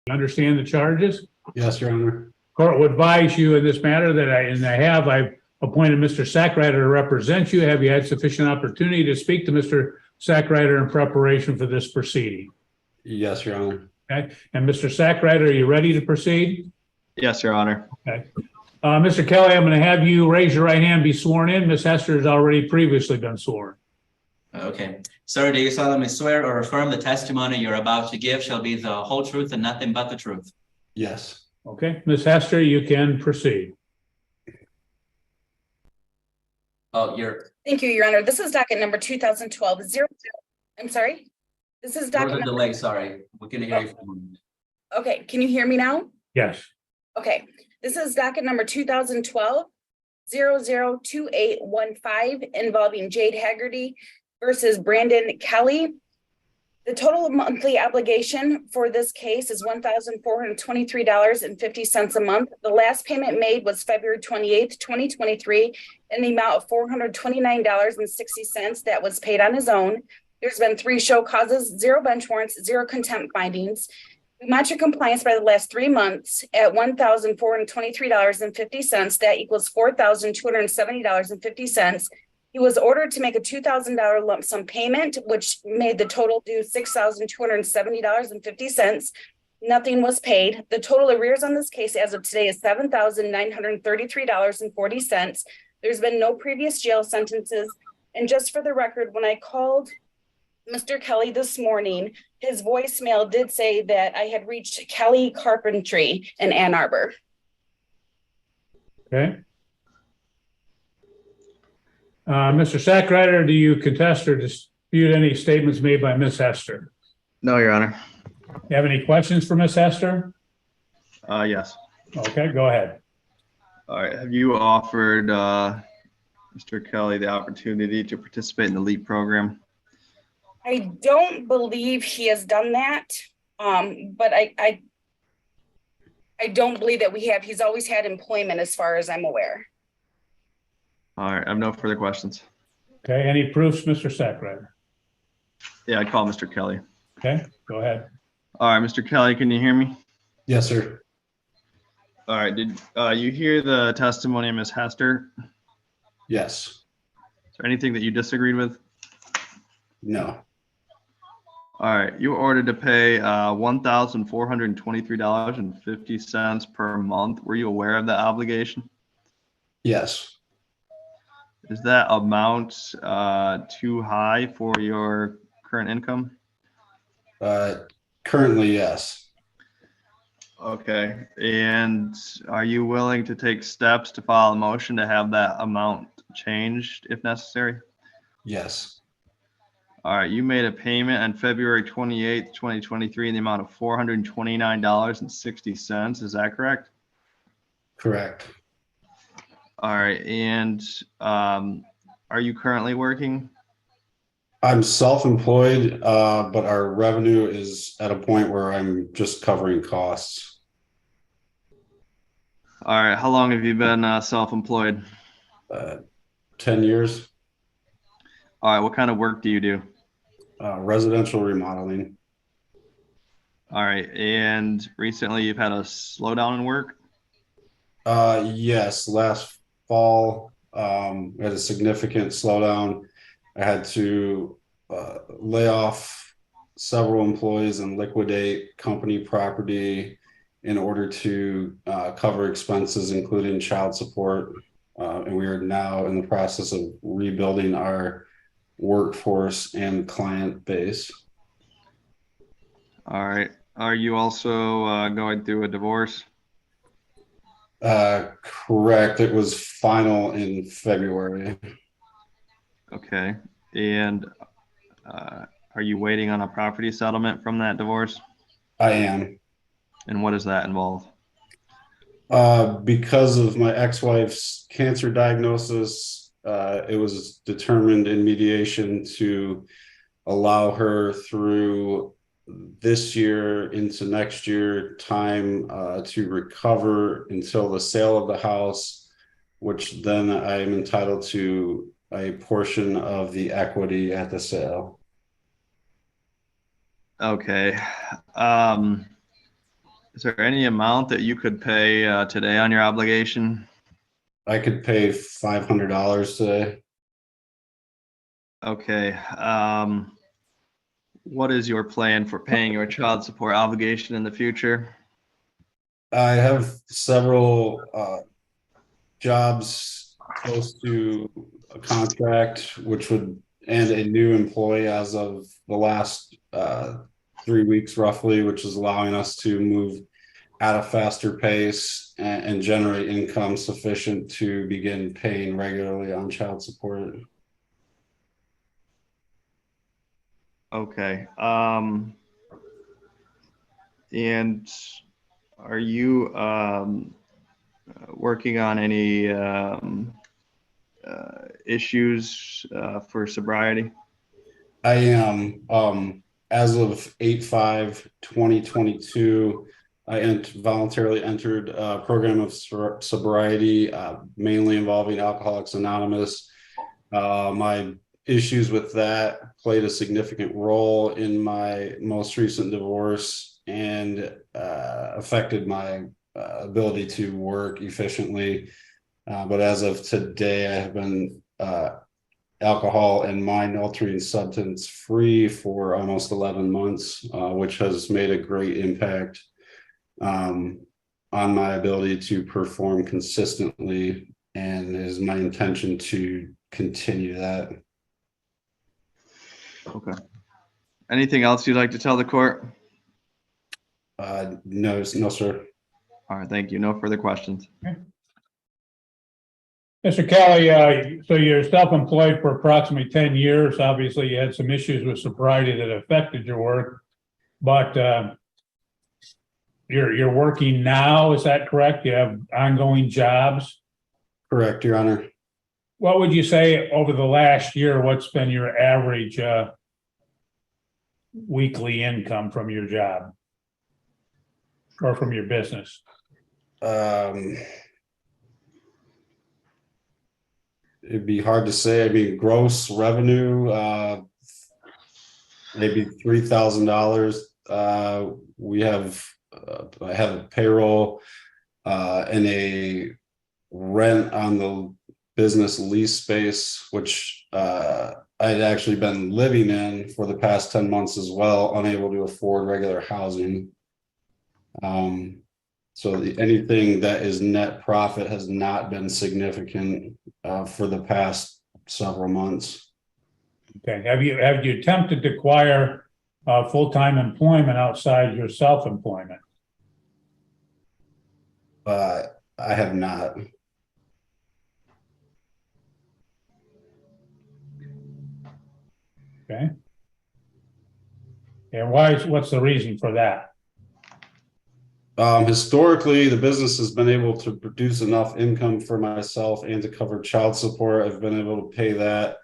You understand the charges? Yes, Your Honor. Court will advise you in this matter that I've appointed Mr. Sackrider to represent you. Have you had sufficient opportunity to speak to Mr. Sackrider in preparation for this proceeding? Yes, Your Honor. Okay. And Mr. Sackrider, are you ready to proceed? Yes, Your Honor. Okay. Mr. Kelly, I'm going to have you raise your right hand, be sworn in. Ms. Hester has already previously been sworn. Okay. Sir, do you solemnly swear or affirm the testimony you're about to give shall be the whole truth and nothing but the truth? Yes. Okay. Ms. Hester, you can proceed. Oh, Thank you, Your Honor. This is docket number 2012 0. I'm sorry. This is there was docket. a delay, sorry. We couldn't hear you for a moment. Okay, can you hear me now? Yes. Okay, this is docket number 2012 002815 involving Jade Haggerty versus Brandon Kelly. The total monthly obligation for this case is $1,423.50 a month. The last payment made was February 28th, 2023, in the amount of $429.60 that was paid on his own. There's been 3 show causes, 0 bench warrants, 0 contempt findings. We monitor compliance by the last 3 months at $1,423.50. That equals $4,270.50. He was ordered to make a $2,000 lump sum payment, which made the total due $6,270.50. Nothing was paid. The total arrears on this case as of today is $7,933.40. There's been no previous jail sentences. And just for the record, when I called Mr. Kelly this morning, his voicemail did say that I had reached Kelly Carpentry in Ann Arbor. Okay. Mr. Sackrider, do you contest or dispute any statements made by Ms. Hester? No, Your Honor. You have any questions for Ms. Hester? Yes. Okay, go ahead. All right. Have you offered Mr. Kelly the opportunity to participate in the LEAP program? I don't believe he has done that, but I don't believe that we have. He's always had employment as far as I'm aware. All right. I have no further questions. Okay, any proofs, Mr. Sackrider? Yeah, I call Mr. Kelly. Okay, go ahead. All right, Mr. Kelly, can you hear me? Yes, sir. All right. Did you hear the testimony of Ms. Hester? Yes. Is there anything that you disagreed with? No. All right. You were ordered to pay $1,423.50 per month. Were you aware of that obligation? Yes. Is that amount too high for your current income? Currently, yes. Okay. And are you willing to take steps to file a motion to have that amount changed if necessary? Yes. All right. You made a payment on February 28th, 2023 in the amount of $429.60. Is that correct? Correct. All right. And are you currently working? I'm self-employed, but our revenue is at a point where I'm just covering costs. All right. How long have you been self-employed? 10 years. All right. What kind of work do you do? Residential remodeling. All right. And recently you've had a slowdown in work? Yes, last fall, we had a significant slowdown. I had to lay off several employees and liquidate company property in order to cover expenses, including child support. And we are now in the process of rebuilding our workforce and client base. All right. Are you also going through a divorce? Correct. It was final in February. Okay. And are you waiting on a property settlement from that divorce? I am. And what does that involve? Because of my ex-wife's cancer diagnosis, it was determined in mediation to allow her through this year into next year time to recover until the sale of the house, which then I am entitled to a portion of the equity at the sale. Okay. Is there any amount that you could pay today on your obligation? I could pay $500 today. Okay. What is your plan for paying your child support obligation in the future? I have several jobs close to a contract, which would and a new employee as of the last 3 weeks roughly, which is allowing us to move at a faster pace and generate income sufficient to begin paying regularly on child support. Okay. And are you working on any issues for sobriety? I am as of 8/5/2022, I voluntarily entered a program of sobriety, mainly involving Alcoholics Anonymous. My issues with that played a significant role in my most recent divorce and affected my ability to work efficiently. But as of today, I have been alcohol and mind altering substance free for almost 11 months, which has made a great impact on my ability to perform consistently, and is my intention to continue that. Okay. Anything else you'd like to tell the court? No, sir. All right, thank you. No further questions. Mr. Kelly, so you're self-employed for approximately 10 years. Obviously, you had some issues with sobriety that affected your work, but you're working now, is that correct? You have ongoing jobs? Correct, Your Honor. What would you say over the last year, what's been your average weekly income from your job or from your business? It'd be hard to say. I mean, gross revenue, maybe $3,000. We have, I have a payroll and a rent on the business lease space, which I'd actually been living in for the past 10 months as well, unable to afford regular housing. So anything that is net profit has not been significant for the past several months. Okay, have you attempted to acquire full-time employment outside your self-employment? I have not. Okay. And what's the reason for that? Historically, the business has been able to produce enough income for myself and to cover child support. I've been able to pay that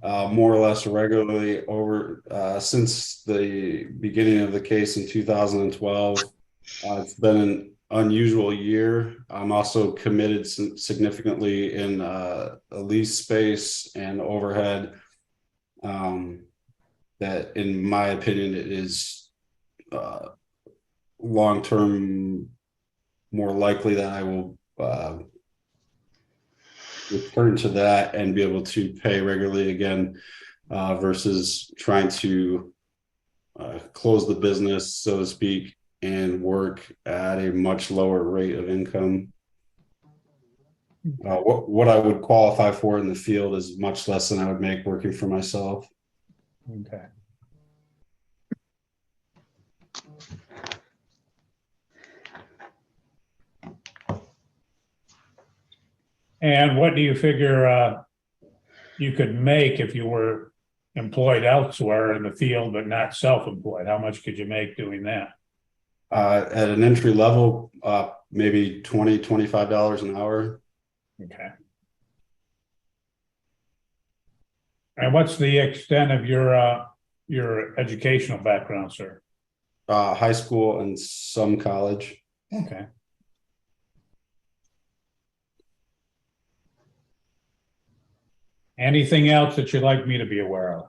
more or less regularly over since the beginning of the case in 2012. It's been an unusual year. I'm also committed significantly in a lease space and overhead that, in my opinion, it is long-term more likely that I will return to that and be able to pay regularly again versus trying to close the business, so to speak, and work at a much lower rate of income. What I would qualify for in the field is much less than I would make working for myself. Okay. And what do you figure you could make if you were employed elsewhere in the field but not self-employed? How much could you make doing that? At an entry level, maybe $20-25 an hour. Okay. And what's the extent of your educational background, sir? High school and some college. Okay. Anything else that you'd like me to be aware of?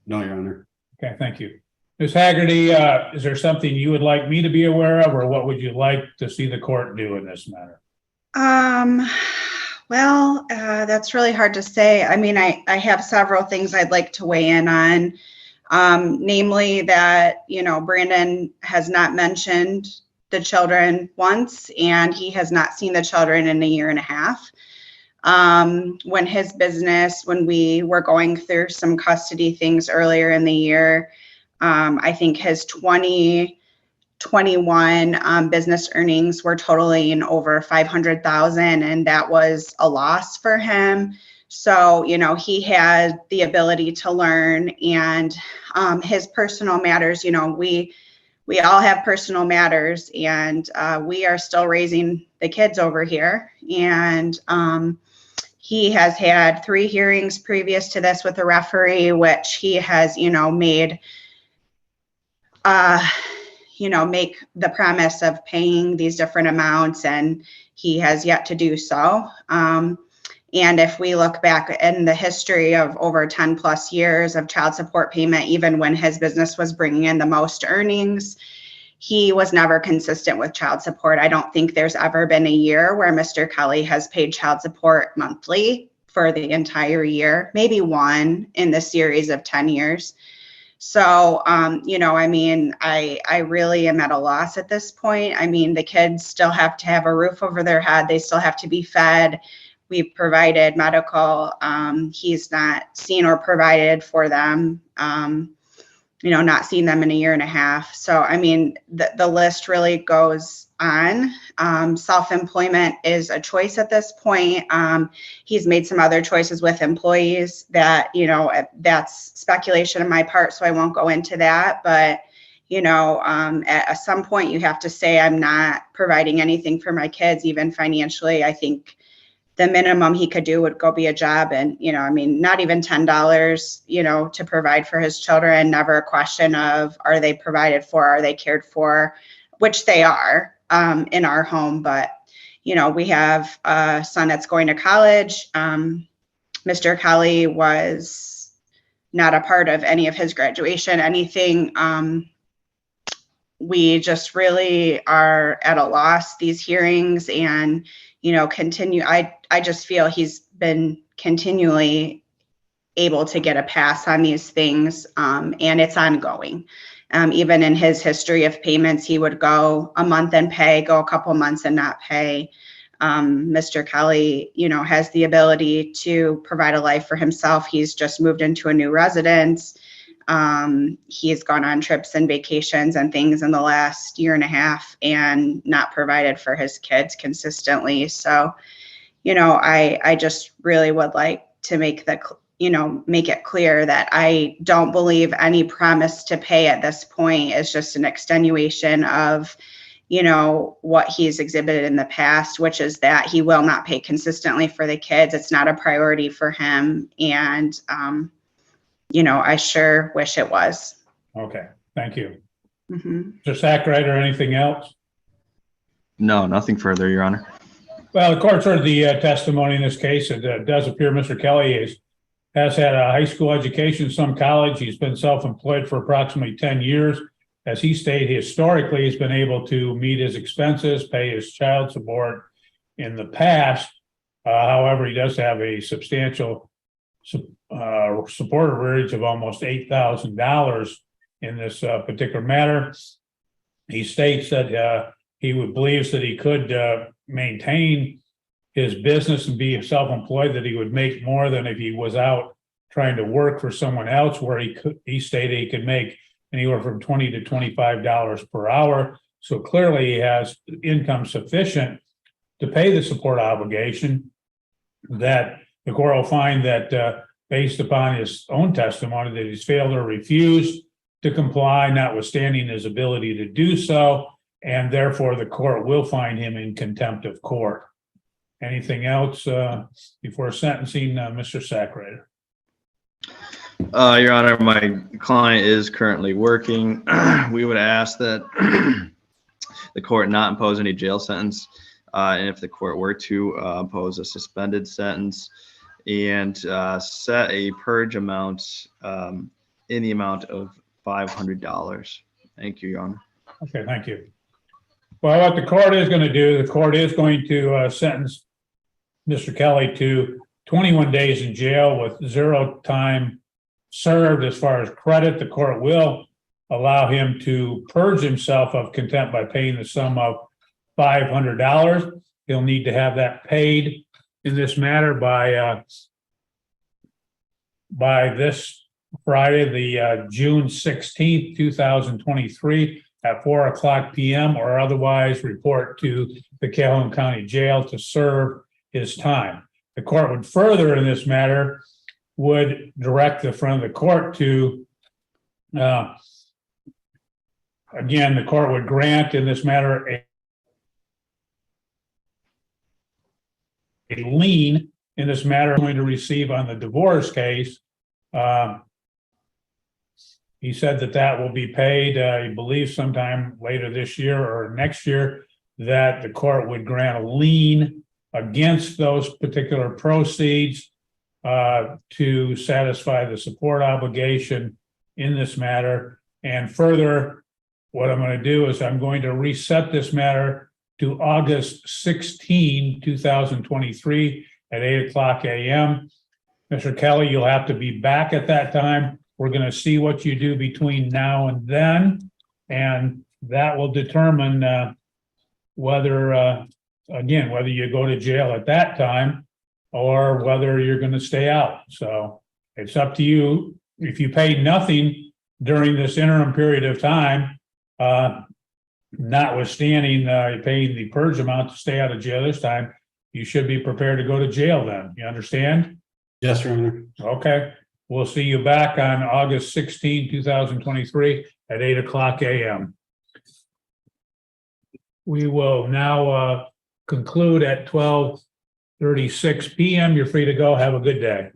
No, Your Honor. Okay, thank you. Ms. Haggerty, is there something you would like me to be aware of, or what would you like to see the court do in this matter? Well, that's really hard to say. I mean, I have several things I'd like to weigh in on. Namely that, Brandon has not mentioned the children once, and he has not seen the children in a year and a half. When we were going through some custody things earlier in the year, I think his 2021 business earnings were totaling over 500,000, and that was a loss for him. So, he had the ability to learn, and his personal matters, we all have personal matters, and we are still raising the kids over here. And he has had 3 hearings previous to this with a referee, which he has, made make the promise of paying these different amounts, and he has yet to do so. And if we look back in the history of over 10 plus years of child support payment, even when his business was bringing in the most earnings, he was never consistent with child support. I don't think there's ever been a year where Mr. Kelly has paid child support monthly for the entire year, maybe one in the series of 10 years. So, I really am at a loss at this point. I mean, the kids still have to have a roof over their head. They still have to be fed. We've provided medical. He's not seen or provided for them, not seen them in a year and a half. So, I mean, the list really goes on. Self-employment is a choice at this point. He's made some other choices with employees that, that's speculation on my part, so I won't go into that. But, at some point you have to say, I'm not providing anything for my kids, even financially. I think the minimum he could do would go be a job, and, not even $10, to provide for his children. Never a question of, are they provided for? Are they cared for? Which they are in our home. But, we have a son that's going to college. Mr. Kelly was not a part of any of his graduation, anything. We just really are at a loss, these hearings, and, continue. I just feel he's been continually able to get a pass on these things, and it's ongoing. Even in his history of payments, he would go a month and pay, go a couple months and not pay. Mr. Kelly, has the ability to provide a life for himself. He's just moved into a new residence. He's gone on trips and vacations and things in the last year and a half and not provided for his kids consistently. So, I just really would like to make it clear that I don't believe any promise to pay at this point is just an extenuation of, what he's exhibited in the past, which is that he will not pay consistently for the kids. It's not a priority for him. And, I sure wish it was. Okay, thank you. Mm-hmm. Mr. Sackrider, anything else? No, nothing further, Your Honor. Well, the court's heard the testimony in this case. It does appear Mr. Kelly has had a high school education, some college. He's been self-employed for approximately 10 years. As he stated, historically, he's been able to meet his expenses, pay his child support in the past. However, he does have a substantial support arrears of almost $8,000 in this particular matter. He states that he believes that he could maintain his business and be self-employed, that he would make more than if he was out trying to work for someone else, where he stated he could make anywhere from $20 to $25 per hour. So clearly he has income sufficient to pay the support obligation. That the court will find that based upon his own testimony, that he's failed or refused to comply, notwithstanding his ability to do so, and therefore the court will find him in contempt of court. Anything else before sentencing, Mr. Sackrider? Your Honor, my client is currently working. We would ask that the court not impose any jail sentence, and if the court were to impose a suspended sentence, and set a purge amount in the amount of $500. Thank you, Your Honor. Okay, thank you. Well, what the court is going to do, the court is going to sentence Mr. Kelly to 21 days in jail with 0 time served as far as credit. The court will allow him to purge himself of contempt by paying the sum of $500. He'll need to have that paid in this matter by this Friday, the June 16th, 2023 at 4:00 p.m. or otherwise report to the Calhoun County Jail to serve his time. The court would further in this matter would direct the front of the court to again, the court would grant in this matter a lien in this matter going to receive on the divorce case. He said that will be paid, he believes sometime later this year or next year, that the court would grant a lien against those particular proceeds to satisfy the support obligation in this matter. And further, what I'm going to do is I'm going to reset this matter to August 16, 2023 at 8:00 a.m. Mr. Kelly, you'll have to be back at that time. We're going to see what you do between now and then, and that will determine whether you go to jail at that time or whether you're going to stay out. So it's up to you. If you paid nothing during this interim period of time, notwithstanding paying the purge amount to stay out of jail this time, you should be prepared to go to jail then. You understand? Yes, Your Honor. Okay. We'll see you back on August 16, 2023 at 8:00 a.m. We will now conclude at 12:36 p.m. You're free to go. Have a good day.